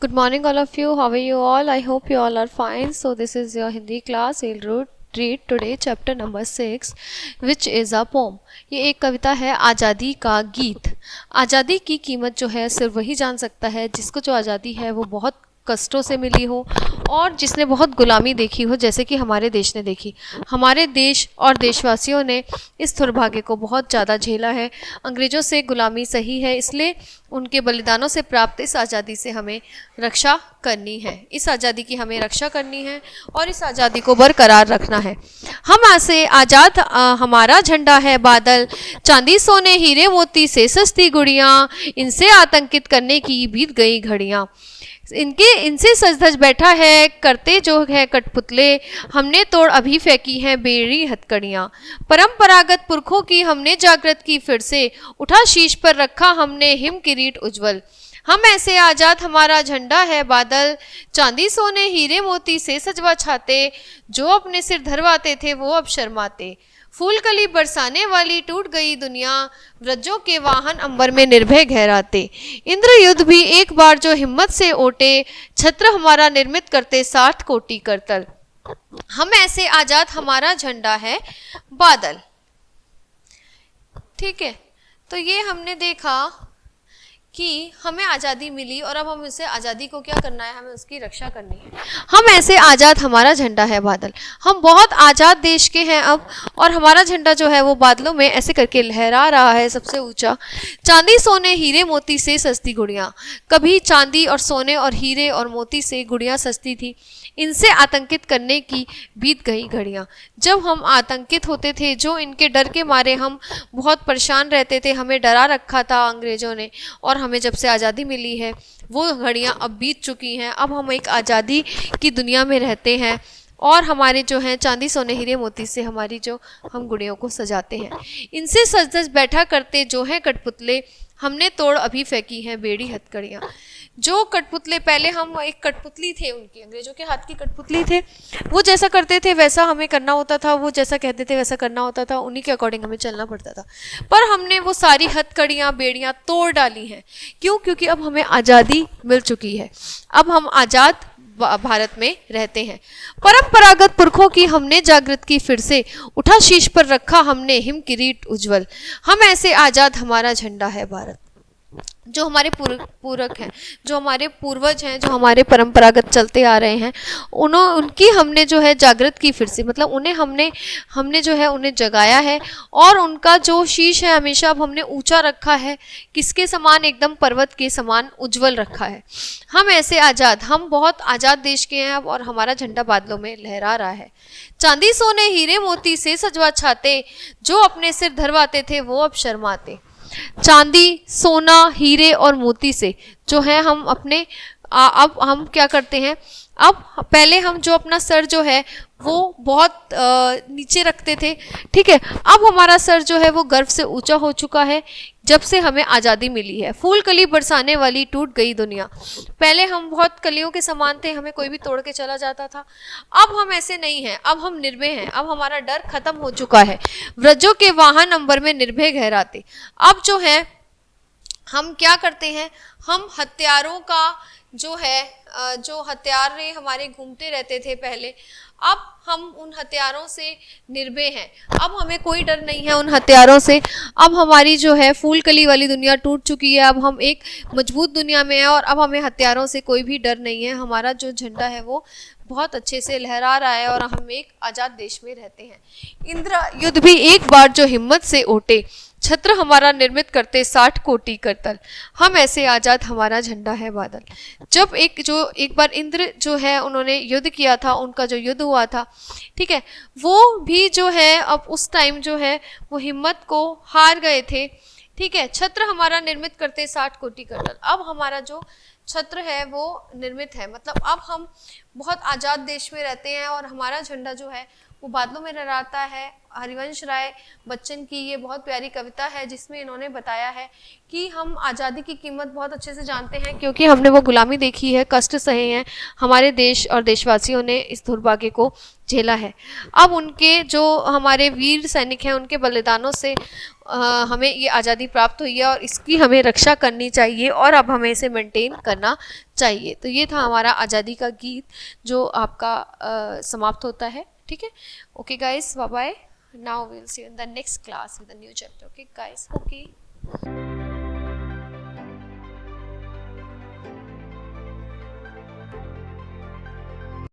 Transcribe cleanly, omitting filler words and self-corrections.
Good morning, all of you. How are you all? I hope you all are fine. So, this is your Hindi class. We'll read today chapter number 6, which is a poem. ये एक कविता है आज़ादी का गीत। आज़ादी की कीमत जो है सिर्फ वही जान सकता है जिसको जो आज़ादी है वो बहुत कष्टों से मिली हो और जिसने बहुत गुलामी देखी हो, जैसे कि हमारे देश ने देखी। हमारे देश और देशवासियों ने इस दुर्भाग्य को बहुत ज़्यादा झेला है। अंग्रेज़ों से गुलामी सही है, इसलिए उनके बलिदानों से प्राप्त इस आज़ादी से हमें रक्षा करनी है। इस आज़ादी की हमें रक्षा करनी है और इस आज़ादी को बरकरार रखना है। हम ऐसे आज़ाद, हमारा झंडा है बादल, चांदी सोने हीरे मोती से सस्ती गुड़ियाँ, इनसे आतंकित करने की बीत गई घड़ियाँ। इनसे सज धज बैठा है करते जो है कठपुतले, हमने तोड़ अभी फेंकी हैं बेड़ी हथकड़ियाँ। परंपरागत पुरखों की हमने जागृत की फिर से, उठा शीश पर रखा हमने हिम किरीट उज्जवल। हम ऐसे आज़ाद, हमारा झंडा है बादल, चांदी सोने हीरे मोती से सजवा छाते, जो अपने सिर धरवाते थे वो अब शर्माते। फूल कली बरसाने वाली टूट गई दुनिया, व्रजों के वाहन अंबर में निर्भय गहराते। इंद्र युद्ध भी एक बार जो हिम्मत से ओटे, छत्र हमारा निर्मित करते 60 कोटि करतल। हम ऐसे आज़ाद, हमारा झंडा है बादल। ठीक है, तो ये हमने देखा कि हमें आज़ादी मिली और अब हम उसे आज़ादी को क्या करना है, हमें उसकी रक्षा करनी है। हम ऐसे आज़ाद, हमारा झंडा है बादल। हम बहुत आज़ाद देश के हैं अब, और हमारा झंडा जो है वो बादलों में ऐसे करके लहरा रहा है सबसे ऊंचा। चांदी सोने हीरे मोती से सस्ती गुड़ियाँ। कभी चांदी और सोने और हीरे और मोती से गुड़ियाँ सस्ती थी, इनसे आतंकित करने की बीत गई घड़ियाँ। जब हम आतंकित होते थे, जो इनके डर के मारे हम बहुत परेशान रहते थे, हमें डरा रखा था अंग्रेज़ों ने, और हमें जब से आज़ादी मिली है वो घड़ियाँ अब बीत चुकी हैं। अब हम एक आज़ादी की दुनिया में रहते हैं और हमारे जो हैं चांदी सोने हीरे मोती से हमारी जो हम गुड़ियों को सजाते हैं। इनसे सज धज बैठा करते जो है कठपुतले, हमने तोड़ अभी फेंकी हैं बेड़ी हथकड़ियाँ। जो कठपुतले, पहले हम एक कठपुतली थे उनकी, अंग्रेजों के हाथ की कठपुतली थे, वो जैसा करते थे वैसा हमें करना होता था, वो जैसा कहते थे वैसा करना होता था, उन्हीं के अकॉर्डिंग हमें चलना पड़ता था। पर हमने वो सारी हथकड़ियाँ बेड़ियाँ तोड़ डाली हैं। क्यों? क्योंकि अब हमें आज़ादी मिल चुकी है। अब हम आज़ाद भारत में रहते हैं। परंपरागत पुरखों की हमने जागृत की फिर से, उठा शीश पर रखा हमने हिम किरीट उज्जवल। हम ऐसे आज़ाद, हमारा झंडा है भारत। जो हमारे पूरक हैं, जो हमारे पूर्वज हैं, जो हमारे परंपरागत चलते आ रहे हैं, उनकी हमने जो है जागृत की फिर से, मतलब उन्हें हमने जो है उन्हें जगाया है, और उनका जो शीश है हमेशा अब हमने ऊंचा रखा है। किसके समान? एकदम पर्वत के समान उज्जवल रखा है। हम ऐसे आज़ाद, हम बहुत आज़ाद देश के हैं अब, और हमारा झंडा बादलों में लहरा रहा है। चांदी सोने हीरे मोती से सजवा छाते, जो अपने सिर धरवाते थे वो अब शर्माते। चांदी सोना हीरे और मोती से जो है हम अपने अब हम क्या करते हैं, अब पहले हम जो अपना सर जो है वो बहुत नीचे रखते थे, ठीक है, अब हमारा सर जो है वो गर्व से ऊंचा हो चुका है जब से हमें आज़ादी मिली है। फूल कली बरसाने वाली टूट गई दुनिया। पहले हम बहुत कलियों के समान थे, हमें कोई भी तोड़ के चला जाता था। अब हम ऐसे नहीं हैं, अब हम निर्भय हैं, अब हमारा डर खत्म हो चुका है। व्रजों के वाहन अंबर में निर्भय गहराते। अब जो है हम क्या करते हैं, हम हथियारों का जो है, जो हथियार हमारे घूमते रहते थे पहले, अब हम उन हथियारों से निर्भय हैं। अब हमें कोई डर नहीं है उन हथियारों से। अब हमारी जो है फूल कली वाली दुनिया टूट चुकी है, अब हम एक मजबूत दुनिया में हैं, और अब हमें हथियारों से कोई भी डर नहीं है। हमारा जो झंडा है वो बहुत अच्छे से लहरा रहा है और हम एक आज़ाद देश में रहते हैं। इंद्र युद्ध भी एक बार जो हिम्मत से ओटे, छत्र हमारा निर्मित करते 60 कोटि करतल। हम ऐसे आज़ाद, हमारा झंडा है बादल। जब एक बार इंद्र जो है उन्होंने युद्ध किया था, उनका जो युद्ध हुआ था, ठीक है, वो भी जो है अब उस टाइम जो है वो हिम्मत को हार गए थे, ठीक है। छत्र हमारा निर्मित करते 60 कोटि करतल। अब हमारा जो छत्र है वो निर्मित है, मतलब अब हम बहुत आज़ाद देश में रहते हैं और हमारा झंडा जो है वो बादलों में लहराता है। हरिवंश राय बच्चन की ये बहुत प्यारी कविता है जिसमें इन्होंने बताया है कि हम आज़ादी की कीमत बहुत अच्छे से जानते हैं, क्योंकि हमने वो गुलामी देखी है, कष्ट सहे हैं, हमारे देश और देशवासियों ने इस दुर्भाग्य को झेला है। अब उनके जो हमारे वीर सैनिक हैं उनके बलिदानों से हमें ये आज़ादी प्राप्त हुई है और इसकी हमें रक्षा करनी चाहिए और अब हमें इसे मेंटेन करना चाहिए। तो ये था हमारा आज़ादी का गीत जो आपका समाप्त होता है। ठीक है, okay guys, bye bye. Now we will see you in the next class with a new chapter. Okay guys, okay.